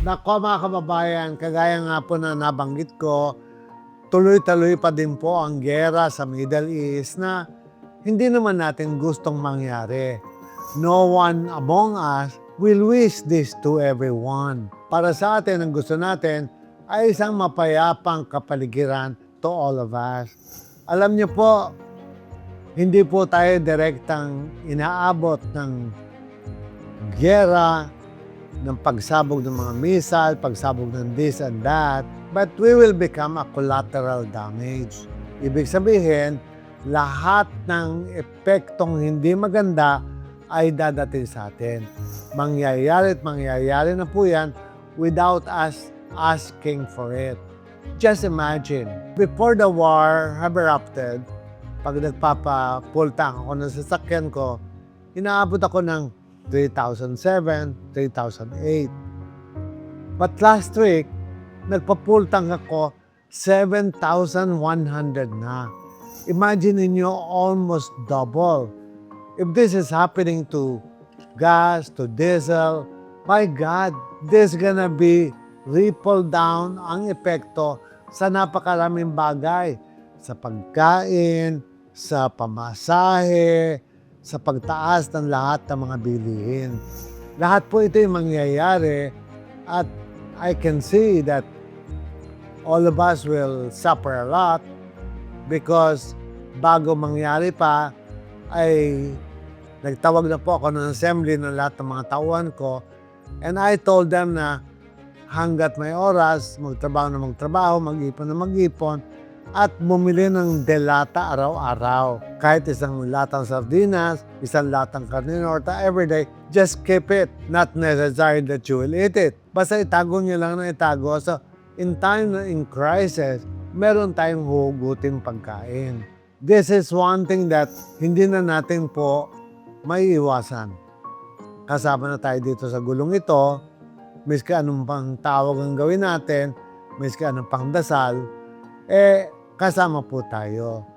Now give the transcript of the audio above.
Nako mga kababayan, kagaya nga po na nabanggit ko, tuloy-tuloy pa din po ang giyera sa Middle East na hindi naman natin gustong mangyari. No one among us will wish this to everyone. Para sa atin, ang gusto natin ay isang mapayapang kapaligiran to all of us. Alam niyo po, hindi po tayo direktang inaabot ng giyera, ng pagsabog ng mga missile, pagsabog ng this and that, but we will become a collateral damage. Ibig sabihin, lahat ng epektong hindi maganda ay dadating sa atin. Mangyayari at mangyayari na po yan without us asking for it. Just imagine, before the war have erupted, pag nagpapa-full tank ako ng sasakyan ko, inaabot ako ng 3,007, 3,008. But last week, nagpa-full tank ako, 7,100 na. Imagine ninyo, almost double. If this is happening to gas, to diesel, my God, this gonna be ripple down ang epekto sa napakaraming bagay. Sa pagkain, sa pamasahe, sa pagtaas ng lahat ng mga bilihin. Lahat po ito yung mangyayari at I can see that all of us will suffer a lot because bago mangyari pa ay nagtawag na po ako ng assembly ng lahat ng mga tauhan ko and I told them na hanggat may oras, magtrabaho na magtrabaho, mag-ipon na mag-ipon, at bumili ng delata araw-araw. Kahit isang latang sardinas, isang latang karne norta everyday, just keep it. Not necessary that you will eat it. Basta itago nyo lang na itago. So, in time in crisis, meron tayong hugutin pagkain. This is one thing that hindi na natin po may iwasan. Kasama na tayo dito sa gulong ito, miski anong pang tawag ang gawin natin, miski anong pang dasal, kasama po tayo.